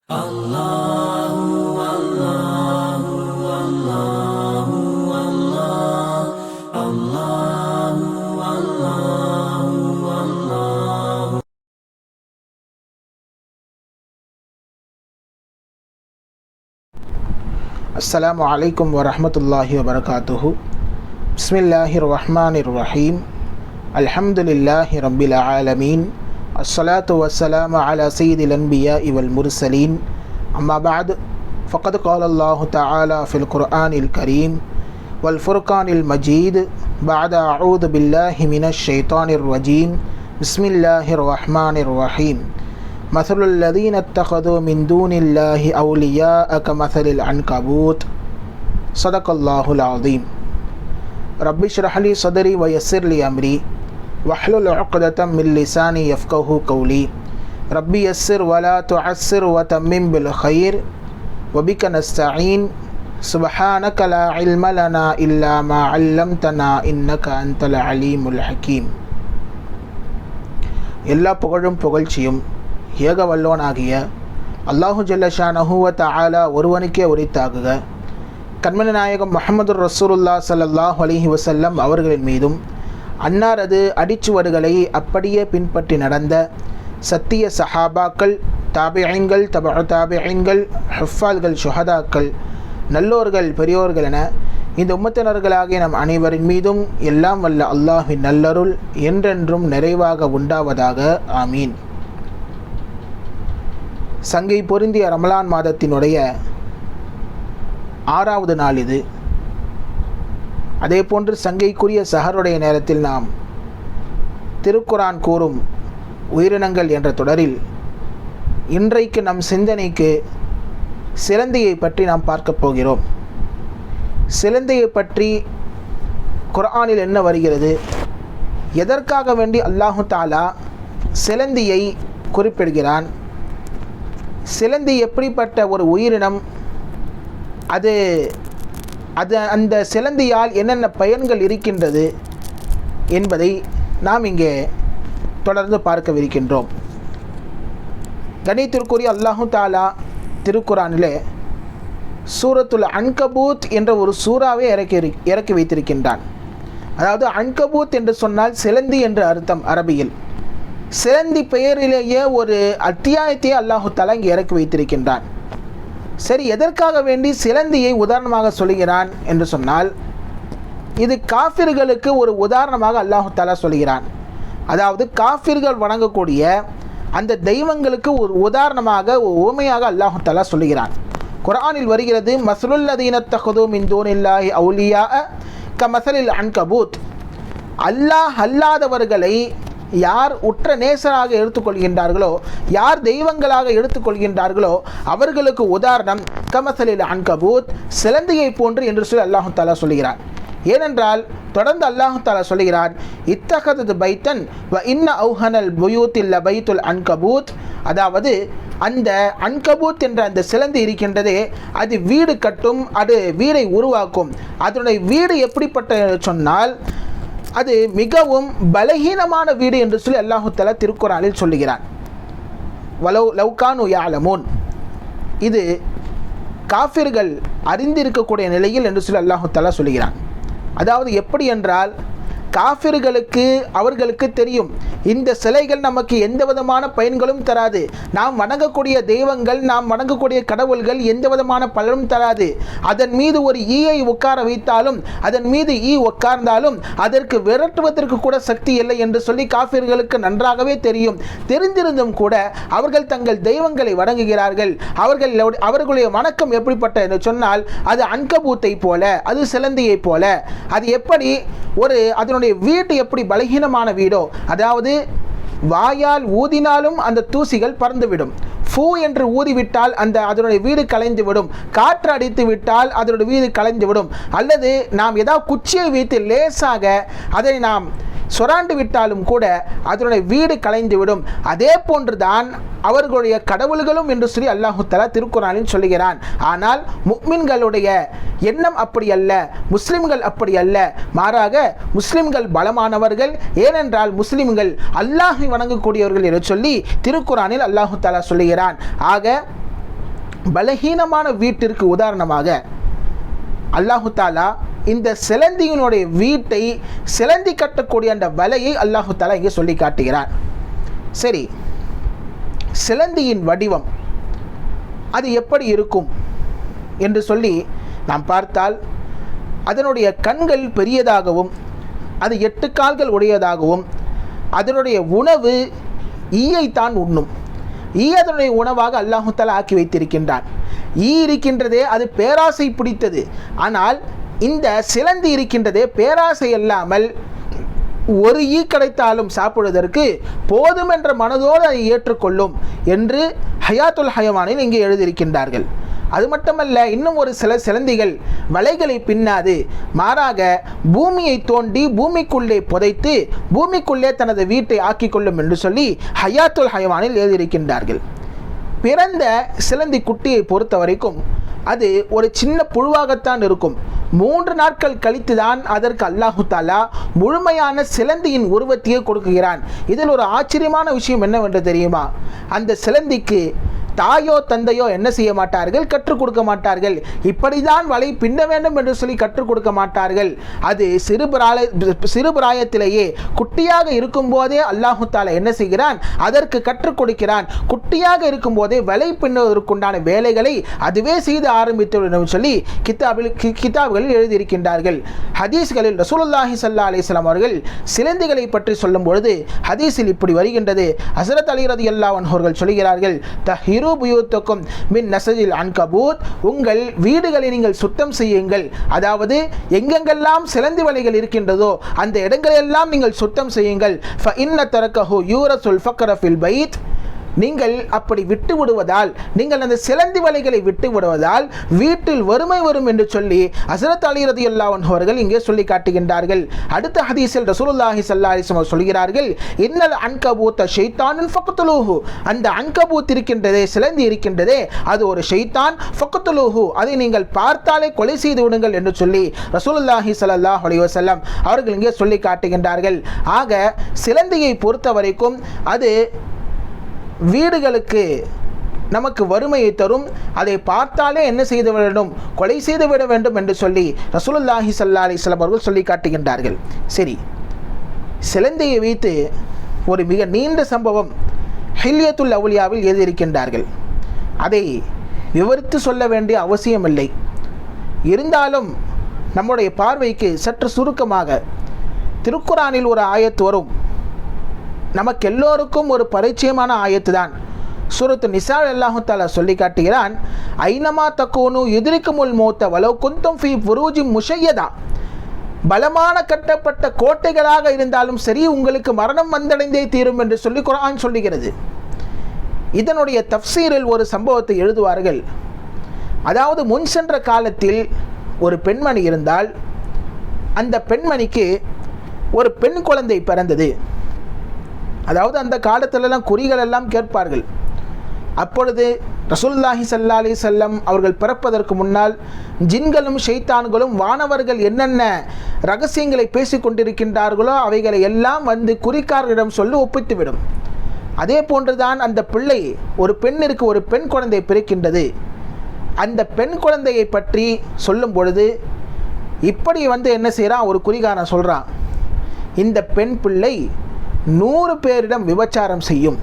அஸ்ஸலாமு அலைக்கும் வரஹ்மத்துல்லாஹி வபரகாத்துஹு. பிஸ்மில்லாஹிர் ரஹ்மானிர் ரஹீம். அல்ஹம்துலில்லாஹி ரப்பில் ஆலமீன். அஸ்ஸலாத்து வஸ்ஸலாமு அலா சய்யிதில் அன்பியாஇ வல் முர்சலீன். அம்மா பஅத். ஃபக்கத் காலல்லாஹு தஆலா ஃபில் குர்ஆனில் கரீம் வல் ஃபுர்கானில் மஜீத். பஅத அஊது பில்லாஹி மினஷ் ஷைத்தானிர் ரஜீம். பிஸ்மில்லாஹிர் ரஹ்மானிர் ரஹீம். مثل الذين اتخذوا من دون الله أولياء كمثل العنكبوت. صدق الله العظيم. رب اشرح لي صدري ويسر لي أمري واحلل عقدة من لساني يفقهوا قولي. ربي يسر ولا تعسر وتمم بالخير وبك نستعين. سبحانك لا علم لنا إلا ما علمتنا إنك أنت العليم الحكيم. எல்லா புகழும் புகழ்ச்சியும் ஏக வல்லோனாகிய அல்லாஹு ஜல்லஷானஹு வ தஆலா ஒருவனுக்கே உரித்தாகுக. கண்மணி நாயகம் முஹம்மது ரசூலுல்லாஹ் ஸல்லல்லாஹு அலைஹி வஸல்லம் அவர்களின் மீதும் அன்னாரது அடிச்சுவடுகளை அப்படியே பின்பற்றி நடந்த சத்திய சஹாபாக்கள், தாபிஈன்கள், தபஉ தாபிஈன்கள், ஹுஃபால்கள், ஷுஹதாக்கள், நல்லோர்கள், பெரியோர்கள் என இந்த உம்மத்தினர்களாகிய நம் அனைவரின் மீதும் எல்லாம் வல்ல அல்லாஹ்வின் நல்லருள் என்றென்றும் நிறைவாக உண்டாவதாக. ஆமீன். சங்கை பொருந்திய ரமலான் மாதத்தினுடைய 6வது நாள் இது. அதே போன்று சங்கைக்குரிய சஹருடைய நேரத்தில் நாம் திருக்குரான் கூறும் உயிரினங்கள் என்ற தொடரில் இன்றைக்கு நம் சிந்தனைக்கு சிலந்தியை பற்றி நாம் பார்க்க போகிறோம். சிலந்தியை பற்றி குர்ஆனில் என்ன வருகிறது, எதற்காக வேண்டி அல்லாஹு தஆலா சிலந்தியை குறிப்பிடுகிறான், சிலந்தி எப்படிப்பட்ட ஒரு உயிரினம், அது அந்த சிலந்தியால் என்னென்ன பயன்கள் இருக்கின்றது என்பதை நாம் இங்கே தொடர்ந்து பார்க்கவிருக்கின்றோம். கணித்திற்குரிய அல்லாஹு தஆலா திருக்குரானிலே சூரத்துல் அன்கபூத் என்ற ஒரு சூறாவை இறக்கி வைத்திருக்கின்றான். அதாவது அன்கபூத் என்று சொன்னால் சிலந்தி என்று அர்த்தம் அரபியில். சிலந்தி பெயரிலேயே ஒரு அத்தியாயத்தையே அல்லாஹு தஆலா இங்கே இறக்கி வைத்திருக்கின்றான். சரி, எதற்காக வேண்டி சிலந்தியை உதாரணமாக சொல்கிறான் என்று சொன்னால், இது காஃபிர்களுக்கு ஒரு உதாரணமாக அல்லாஹு தஆலா சொல்கிறான். அதாவது காஃபிர்கள் வணங்கக்கூடிய அந்த தெய்வங்களுக்கு ஒரு உதாரணமாக, ஒரு உவமையாக அல்லாஹு தஆலா சொல்கிறான். குர்ஆனில் வருகிறது, மஸ்லுல் லதீன தஹது மின் தூனில்லாஹி அவுலியா கமஸலில் அன்கபூத். அல்லாஹ் அல்லாதவர்களை யார் உற்ற நேசராக எடுத்துக்கொள்கின்றார்களோ, யார் தெய்வங்களாக எடுத்துக்கொள்கின்றார்களோ அவர்களுக்கு உதாரணம் கமஸலில் அன்கபூத், சிலந்தியை போன்று என்று சொல்லி அல்லாஹு தஆலா சொல்கிறார். ஏனென்றால் தொடர்ந்து அல்லாஹு தஆலா சொல்கிறான், இத்தகது பைத்தன் வ இன்ன அவுஹனல் புயூத்தில் பைத்துல் அன்கபூத். அதாவது அந்த அன்கபூத் என்ற அந்த சிலந்தி இருக்கின்றதே, அது வீடு கட்டும், அது வீடை உருவாக்கும். அதனுடைய வீடு எப்படிப்பட்ட சொன்னால், அது மிகவும் பலகீனமான வீடு என்று சொல்லி அல்லாஹு தஆலா திருக்குர்ஆனில் சொல்லுகிறான். வலவ் லவ்கானு யஅலமூன், இது காஃபிர்கள் அறிந்திருக்கக்கூடிய நிலையில் என்று சொல்லி அல்லாஹு தஆலா சொல்லுகிறான். அதாவது எப்படி என்றால், காஃபிர்களுக்கு அவர்களுக்கு தெரியும், இந்த சிலைகள் நமக்கு எந்த விதமான பயன்களும் தராது, நாம் வணங்கக்கூடிய தெய்வங்கள், நாம் வணங்கக்கூடிய கடவுள்கள் எந்த விதமான பலனும் தராது, அதன் மீது ஒரு ஈயை உட்கார வைத்தாலும், அதன் மீது ஈ உட்கார்ந்தாலும் அதற்கு விரட்டுவதற்கு கூட சக்தி இல்லை என்று சொல்லி காஃபிர்களுக்கு நன்றாகவே தெரியும். தெரிந்திருந்தும் கூட அவர்கள் தங்கள் தெய்வங்களை வணங்குகிறார்கள். அவர்களுடைய வணக்கம் எப்படிப்பட்ட என்று சொன்னால், அது அன்கபூத்தை போல, அது சிலந்தியை போல. அது எப்படி அதனுடைய வீடு எப்படி பலகீனமான வீடோ, அதாவது வாயால் ஊதினாலும் அந்த தூசிகள் பறந்துவிடும். ஃபூ என்று ஊதிவிட்டால் அதனுடைய வீடு கலைந்துவிடும். காற்று அடித்து விட்டால் அதனுடைய வீடு கலைந்துவிடும். அல்லது நாம் ஏதாவது குச்சியை வைத்து லேசாக அதை நாம் சொராண்டு விட்டாலும் கூட அதனுடைய வீடு கலைந்துவிடும். அதே போன்றுதான் அவர்களுடைய கடவுள்களும் என்று சொல்லி அல்லாஹு தஆலா திருக்குர்ஆனில் சொல்லுகிறான். ஆனால் முஃமின்களுடைய எண்ணம் அப்படி அல்ல, முஸ்லிம்கள் அப்படி அல்ல. மாறாக முஸ்லிம்கள் பலமானவர்கள். ஏனென்றால் முஸ்லிம்கள் அல்லாஹை வணங்கக்கூடியவர்கள் என்று சொல்லி திருக்குர்ஆனில் அல்லாஹு தஆலா சொல்லுகிறான். ஆக பலகீனமான வீட்டிற்கு உதாரணமாக அல்லாஹு தாலா இந்த சிலந்தியினுடைய வீட்டை சிலந்தி கட்டக்கூடிய அந்த வலையை அல்லாஹு தாலா இங்கே சொல்லி காட்டுகிறார். சரி, சிலந்தியின் வடிவம் அது எப்படி இருக்கும் என்று சொல்லி நாம் பார்த்தால், அதனுடைய கண்கள் பெரியதாகவும் அது 8 கால்கள் உடையதாகவும், அதனுடைய உணவு ஈயைத்தான் உண்ணும். ஈ அதனுடைய உணவாக அல்லாஹு தஆலா ஆக்கி வைத்திருக்கின்றான். ஈ இருக்கின்றதே அது பேராசை பிடித்தது. ஆனால் இந்த சிலந்தி இருக்கின்றதே பேராசை இல்லாமல் ஒரு ஈ கிடைத்தாலும் சாப்பிடுவதற்கு போதும் என்ற மனதோடு அதை ஏற்றுக்கொள்ளும் என்று ஹயாத்துல் ஹயவானில் இங்கே எழுதியிருக்கின்றார்கள். அது மட்டுமல்ல, இன்னும் ஒரு சில சிலந்திகள் வலைகளை பின்னாது, மாறாக பூமியை தோண்டி பூமிக்குள்ளே புதைத்து பூமிக்குள்ளே தனது வீட்டை ஆக்கிக்கொள்ளும் என்று சொல்லி ஹயாத்துல் ஹயவானில் எழுதியிருக்கின்றார்கள். பிறந்த சிலந்தி குட்டியை பொறுத்த வரைக்கும் அது ஒரு சின்ன புழுவாகத்தான் இருக்கும். 3 நாட்கள் கழித்து தான் அதற்கு அல்லாஹு தாலா முழுமையான சிலந்தியின் உருவத்தையே கொடுக்குகிறான். இதில் ஒரு ஆச்சரியமான விஷயம் என்னவென்று தெரியுமா? அந்த சிலந்திக்கு தாயோ தந்தையோ என்ன செய்ய மாட்டார்கள், கற்றுக் கொடுக்க மாட்டார்கள். இப்படிதான் வலை பின்ன வேண்டும் என்று சொல்லி கற்றுக் கொடுக்க மாட்டார்கள். அது சிறுபிராயத்திலேயே குட்டியாக இருக்கும் போதே அல்லாஹு தாலா என்ன செய்கிறான், அதற்கு கற்றுக் கொடுக்கிறான். குட்டியாக இருக்கும் போதே வலை பின்னுவதற்குண்டான வேலைகளை அதுவே செய்து ஆரம்பித்து சொல்லி கிதாபுகளில் எழுதியிருக்கின்றார்கள். ஹதீஸ்களில் ரசூலுல்லாஹி ஸல்லல்லாஹு அலைஹி வஸல்லம் அவர்கள் சிலந்திகளை பற்றி சொல்லும் பொழுது ஹதீஸில் இப்படி வருகின்றது. ஹஸரத் அலி ரலியல்லாஹு அன்ஹு அவர்கள் சொல்கிறார்கள், மின் நஸஜில் அன்கபூத், உங்கள் வீடுகளை நீங்கள் சுத்தம் செய்யுங்கள். அதாவது எங்கெங்கெல்லாம் சிலந்தி வலைகள் இருக்கின்றதோ அந்த இடங்களெல்லாம் நீங்கள் சுத்தம் செய்யுங்கள். ஃபஇன்ன தரக்கஹு யூரசுல் ஃபக்ர ஃபில் பைத், நீங்கள் அப்படி விட்டு விடுவதால், நீங்கள் அந்த சிலந்தி வலைகளை விட்டு விடுவதால் வீட்டில் வறுமை வரும் என்று சொல்லி ஹஸரத் அலி ரலியல்லாஹு அன்ஹு அவர்கள் இங்கே சொல்லி காட்டுகின்றார்கள். அடுத்த ஹதீஸில் ரசூலுல்லாஹி ஸல்லல்லாஹு அலைஹி வஸல்லம் சொல்கிறார்கள், இன்னல் அன்கபூத்த ஷைத்தானுன் ஃபக்துலூஹு, அந்த அன்கபூத் இருக்கின்றதே, சிலந்தி இருக்கின்றதே, அது ஒரு ஷைத்தான். ஃபக்துலூஹு, அதை நீங்கள் பார்த்தாலே கொலை செய்து விடுங்கள் என்று சொல்லி ரசூலுல்லாஹி ஸல்லல்லாஹு அலைஹி வஸல்லம் அவர்கள் இங்கே சொல்லி காட்டுகின்றார்கள். ஆக சிலந்தியை பொறுத்த வரைக்கும் அது வீடுகளுக்கு நமக்கு வறுமையை தரும். அதை பார்த்தாலே என்ன செய்து வேண்டும், கொலை செய்து விட வேண்டும் என்று சொல்லி ரசூலுல்லாஹி ஸல்லல்லாஹு அலைஹி வஸல்லம் அவர்கள் சொல்லி காட்டுகின்றார்கள். சரி, சிலந்தியை வைத்து ஒரு மிக நீண்ட சம்பவம் ஹில்யத்துல் அவுலியாவில் எழுதியிருக்கின்றார்கள். அதை விவரித்து சொல்ல வேண்டிய அவசியமில்லை. இருந்தாலும் நம்முடைய பார்வைக்கு சற்று சுருக்கமாக திருக்குரானில் ஒரு ஆயத்து வரும். நமக்கு எல்லோருக்கும் ஒரு பரிச்சயமான ஆயத்து தான். சூரத்து நிசா அல்லாஹு தஆலா சொல்லி காட்டுகிறான், ஐனமா தக்கூனு யுத்ரிக்குமுல் மௌத்த வலவ் குந்தும் ஃபீ புரூஜின் முஷய்யதா, பலமான கட்டப்பட்ட கோட்டைகளாக இருந்தாலும் சரி உங்களுக்கு மரணம் வந்தடைந்தே தீரும் என்று சொல்லி குர்ஆன் சொல்லுகிறது. இதனுடைய தஃப்சீரில் ஒரு சம்பவத்தை எழுதுவார்கள். அதாவது முன் சென்ற காலத்தில் ஒரு பெண்மணி இருந்தால், அந்த பெண்மணிக்கு ஒரு பெண் குழந்தை பிறந்தது. அதாவது அந்த காலத்திலெல்லாம் குறிகள் எல்லாம் கேட்பார்கள். அப்பொழுது ரசூலுல்லாஹி ஸல்லல்லாஹு அலைஹி வஸல்லம் அவர்கள் பிறப்பதற்கு முன்னால் ஜின்களும் ஷைத்தான்களும் வானவர்கள் என்னென்ன ரகசியங்களை பேசிக் கொண்டிருக்கின்றார்களோ அவைகளை எல்லாம் வந்து குறிக்காரர்களிடம் சொல்லி ஒப்பித்துவிடும். அதே போன்றுதான் அந்த பிள்ளை, ஒரு பெண்ணிற்கு ஒரு பெண் குழந்தை பிறக்கின்றது. அந்த பெண் குழந்தையை பற்றி சொல்லும் பொழுது இப்படி என்ன செய்கிறான், ஒரு குறிகாரன் சொல்கிறான், இந்த பெண் பிள்ளை 100 பேரிடம் விபச்சாரம் செய்யும்.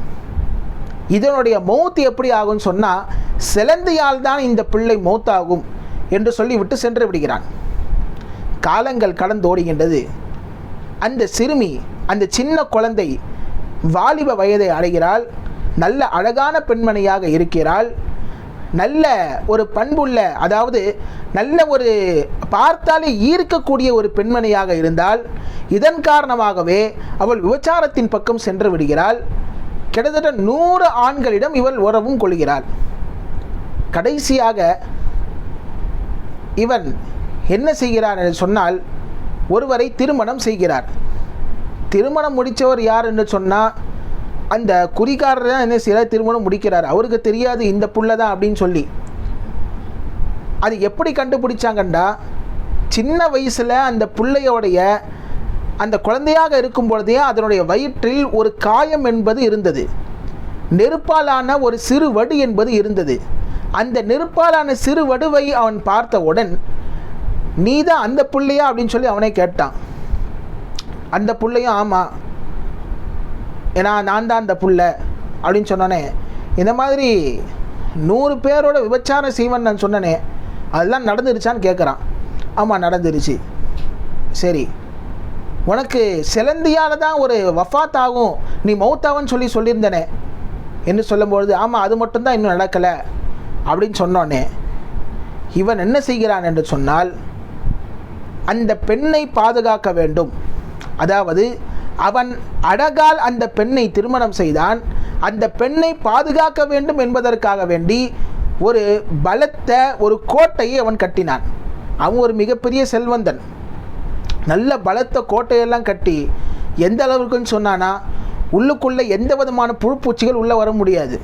இதனுடைய மௌத்து எப்படி ஆகும்னு சொன்னால் சிலந்தியால் தான் இந்த பிள்ளை மௌத்தாகும் என்று சொல்லிவிட்டு சென்று விடுகிறான். காலங்கள் கடந்தோடுகின்றது. அந்த சிறுமி, அந்த சின்ன குழந்தை வாலிப வயதை அடைகிறாள். நல்ல அழகான பெண்மணியாக இருக்கிறாள். நல்ல ஒரு பண்புள்ள, அதாவது நல்ல ஒரு பார்த்தாலே ஈர்க்கக்கூடிய ஒரு பெண்மணியாக இருந்தால், இதன் காரணமாகவே அவள் விபச்சாரத்தின் பக்கம் சென்று விடுகிறாள். கிட்டத்தட்ட 100 ஆண்களிடம் இவள் உறவும் கொள்கிறாள். கடைசியாக இவன் என்ன செய்கிறான் என்று சொன்னால், ஒருவரை திருமணம் செய்கிறார். திருமணம் முடித்தவர் யார் என்று சொன்னால் அந்த குறிகாரர் தான் என்ன செய்கிறார், திருமணம் முடிக்கிறார். அவருக்கு தெரியாது இந்த புள்ள தான் அப்படின்னு சொல்லி. அது எப்படி கண்டுபிடிச்சாங்கண்டா, சின்ன வயசில் அந்த பிள்ளையோடைய அந்த குழந்தையாக இருக்கும் பொழுதே அதனுடைய வயிற்றில் ஒரு காயம் என்பது இருந்தது. நெருப்பாலான ஒரு சிறு வடு என்பது இருந்தது. அந்த நெருப்பாலான சிறு வடுவை அவன் பார்த்தவுடன் நீ தான் அந்த புள்ளையா அப்படின்னு சொல்லி அவனே கேட்டான். அந்த புள்ளையும் ஆமாம், ஏன்னா நான் தான் அந்த புள்ள அப்படின்னு சொன்னோன்னே, இந்த மாதிரி 100 பேரோட விபச்சாரம் செய்வன் நான் சொன்னனே, அதெல்லாம் நடந்துருச்சான்னு கேட்குறான். ஆமாம் நடந்துருச்சு. சரி, உனக்கு சிலந்தியால் தான் ஒரு வஃபாத் ஆகும், நீ மௌத்தாவன்னு சொல்லியிருந்தனே என்று சொல்லும்பொழுது, ஆமாம் அது மட்டும்தான் இன்னும் நடக்கலை அப்படின்னு சொன்னோன்னே, இவன் என்ன செய்கிறான் என்று சொன்னால், அந்த பெண்ணை பாதுகாக்க வேண்டும். அதாவது அவன் அழகால் அந்த பெண்ணை திருமணம் செய்தான். அந்த பெண்ணை பாதுகாக்க வேண்டும் என்பதற்காக வேண்டி ஒரு பலத்த ஒரு கோட்டையை அவன் கட்டினான். அவன் ஒரு மிகப்பெரிய செல்வந்தன். நல்ல பலத்த கோட்டையெல்லாம் கட்டி எந்த அளவுக்குன்னு சொன்னானா, உள்ளுக்குள்ளே எந்த விதமான புழுப்பூச்சிகள் உள்ளே வர முடியாது.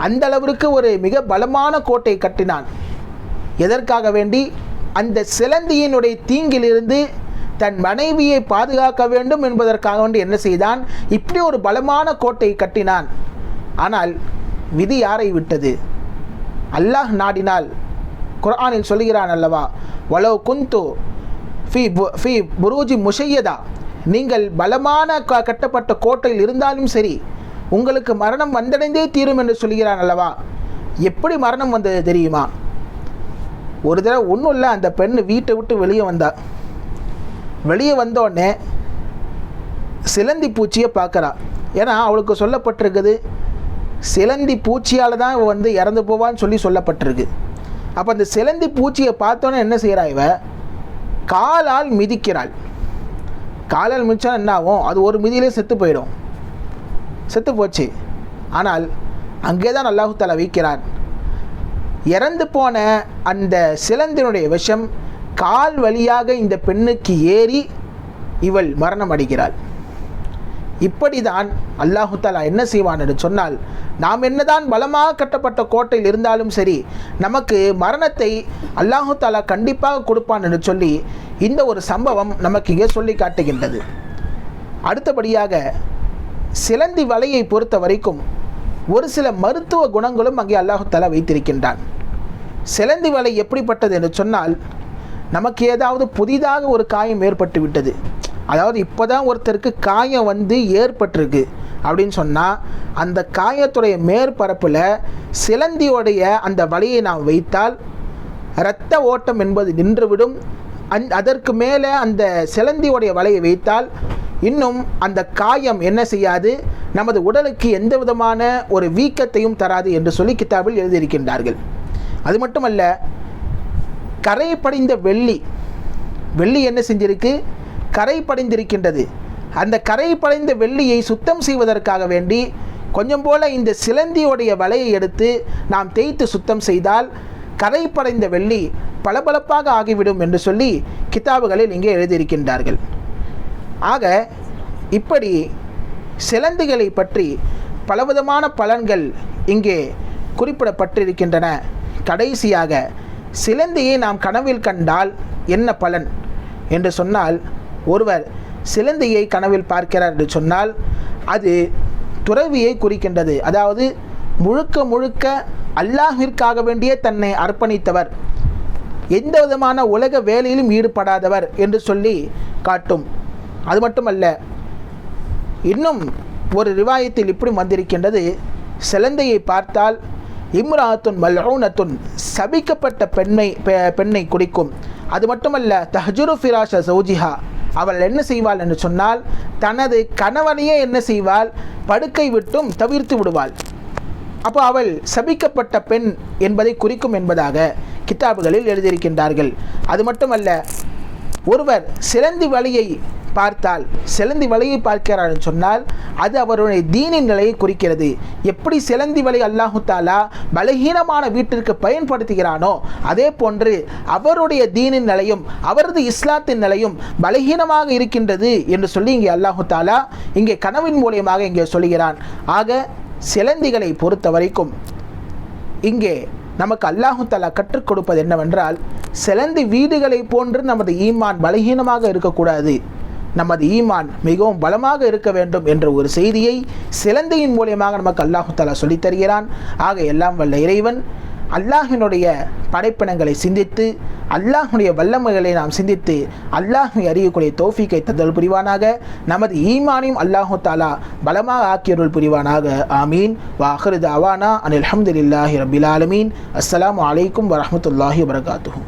அந்த அளவிற்கு ஒரு மிக பலமான கோட்டை கட்டினான். எதற்காக வேண்டி? அந்த சிலந்தியினுடைய தீங்கிலிருந்து தன் மனைவியை பாதுகாக்க வேண்டும் என்பதற்காக வேண்டி என்ன செய்தான்? இப்படி ஒரு பலமான கோட்டை கட்டினான். ஆனால் விதி யாரை விட்டது? அல்லாஹ் நாடினால் குர்ஆனில் சொல்கிறான் அல்லவா, வலவ் குந்து ஃபி புரூஜி முஷையதா, நீங்கள் பலமான கட்டப்பட்ட கோட்டையில் இருந்தாலும் சரி உங்களுக்கு மரணம் வந்தடைந்தே தீரும் என்று சொல்கிறான் அல்லவா. எப்படி மரணம் வந்தது தெரியுமா? ஒரு தடவை ஒன்றும் இல்லை, அந்த பெண் வீட்டை விட்டு வெளியே வந்தா. வெளியே வந்தோடனே சிலந்தி பூச்சியை பார்க்குறா. ஏன்னா அவளுக்கு சொல்லப்பட்டிருக்குது, சிலந்தி பூச்சியால் தான் இவ இறந்து போவான்னு சொல்லப்பட்டிருக்கு. அப்போ அந்த சிலந்தி பூச்சியை பார்த்தோன்னே என்ன செய்கிறா? இவ காலால் மிதிக்கிறாள். காலால் மிதிச்சா என்ன ஆகும்? அது ஒரு மிதியிலே செத்து போயிடும். செத்து போச்சு. ஆனால் அங்கே தான் அல்லாஹ் தஆலா வைக்கிறான். இறந்து போன அந்த சிலந்தினுடைய விஷம் கால் வழியாக இந்த பெண்ணுக்கு ஏறி இவள் மரணம் அடைகிறாள். இப்படி தான் அல்லாஹ் தஆலா என்ன செய்வான் என்று சொன்னால், நாம் என்னதான் பலமாக கட்டப்பட்ட கோட்டையில் இருந்தாலும் சரி நமக்கு மரணத்தை அல்லாஹ் தஆலா கண்டிப்பாக கொடுப்பான் என்று சொல்லி இந்த ஒரு சம்பவம் நமக்கு இங்கே சொல்லி காட்டுகின்றது. அடுத்தபடியாக சிலந்தி வலையை பொறுத்த வரைக்கும் ஒரு சில மருத்துவ குணங்களும் அங்கே அல்லாஹ் தஆலா வைத்திருக்கின்றான். சிலந்தி வலை எப்படிப்பட்டது என்று சொன்னால், நமக்கு ஏதாவது புதிதாக ஒரு காயம் ஏற்பட்டு விட்டது, அதாவது இப்போ தான் ஒருத்தருக்கு காயம் ஏற்பட்டிருக்கு அப்படின்னு சொன்னால், அந்த காயத்துடைய மேற்பரப்பில் சிலந்தியோடைய அந்த வலையை நாம் வைத்தால் இரத்த ஓட்டம் என்பது நின்றுவிடும். அதற்கு மேலே அந்த சிலந்தியோடைய வலையை வைத்தால் இன்னும் அந்த காயம் என்ன செய்யாது, நமது உடலுக்கு எந்த விதமான ஒரு வீக்கத்தையும் தராது என்று சொல்லி கிதாபில் எழுதியிருக்கின்றார்கள். அது மட்டுமல்ல, கரை படிந்த வெள்ளி என்ன செஞ்சிருக்கு? கரை படிந்திருக்கின்றது. அந்த கரை படிந்த வெள்ளியை சுத்தம் செய்வதற்காக வேண்டி கொஞ்சம் போல இந்த சிலந்தியோடைய வலையை எடுத்து நாம் தேய்த்து சுத்தம் செய்தால் கரை படைந்த வெள்ளி பளபளப்பாக ஆகிவிடும் என்று சொல்லி கிதாபுகளில் இங்கே எழுதியிருக்கின்றார்கள். ஆக இப்படி சிலந்திகளை பற்றி பலவிதமான பலன்கள் இங்கே குறிப்பிடப்பட்டிருக்கின்றன. கடைசியாக சிலந்தியை நாம் கனவில் கண்டால் என்ன பலன் என்று சொன்னால், ஒருவர் சிலந்தியை கனவில் பார்க்கிறார் என்று சொன்னால் அது துறவியை குறிக்கின்றது. அதாவது முழுக்க முழுக்க அல்லாஹ்விற்காக வேண்டியே தன்னை அர்ப்பணித்தவர், எந்த விதமான உலக வேலையிலும் ஈடுபடாதவர் என்று சொல்லி காட்டும். அது மட்டுமல்ல, இன்னும் ஒரு ரிவாயத்தில் இப்படி வந்திருக்கின்றது, சிலந்தையை பார்த்தால் இம்ராத்துன் மல்ஊனத்துன், சபிக்கப்பட்ட பெண்ணை குறிக்கும். அது மட்டுமல்ல, தஹ்ஜுரு ஃபிராஷ சௌஜிஹா, அவள் என்ன செய்வாள் என்று சொன்னால் தனது கணவனையே என்ன செய்வாள், படுக்கை விட்டும் தவிர்த்து விடுவாள். அப்போ அவள் சபிக்கப்பட்ட பெண் என்பதை குறிக்கும் என்பதாக கிதாபுகளில் எழுதியிருக்கின்றார்கள். அது மட்டுமல்ல, ஒருவர் சிலந்தி வலையை பார்த்தால், சிலந்தி வலையை பார்க்கிறார் சொன்னால் அது அவருடைய தீனின் நிலையை குறிக்கிறது. எப்படி சிலந்தி வலை அல்லாஹு தாலா பலகீனமான வீட்டிற்கு பயன்படுத்துகிறானோ அதே போன்று அவருடைய தீனின் நிலையும் அவரது இஸ்லாத்தின் நிலையும் பலகீனமாக இருக்கின்றது என்று சொல்லி இங்கே அல்லாஹு தாலா இங்கே கனவின் மூலியமாக இங்கே சொல்கிறான். ஆக சிலந்திகளை பொறுத்த வரைக்கும் இங்கே நமக்கு அல்லாஹு தஆலா கற்றுக் கொடுப்பது என்னவென்றால், சிலந்தி வீடுகளை போன்று நமது ஈமான் பலகீனமாக இருக்கக்கூடாது, நமது ஈமான் மிகவும் பலமாக இருக்க வேண்டும் என்ற ஒரு செய்தியை சிலந்தியின் மூலியமாக நமக்கு அல்லாஹு தஆலா சொல்லித் தருகிறான். ஆக எல்லாம் வல்ல இறைவன் அல்லாஹினுடைய படைப்பினங்களை சிந்தித்து அல்லாஹுடைய வல்லமைகளை நாம் சிந்தித்து அல்லாஹை அறியக்கூடிய தௌஃபீக்கை தந்தல் புரிவானாக. நமது ஈமானையும் அல்லாஹு தாலா பலமாக ஆக்கியருள் புரிவானாக. ஆமீன். வாஹிரு தஅவானா அனில் ஹம்துலில்லாஹி ரப்பில் ஆலமீன். அஸ்ஸலாமு அலைக்கும் வரஹ்மத்துல்லாஹி வபரகாத்துஹு.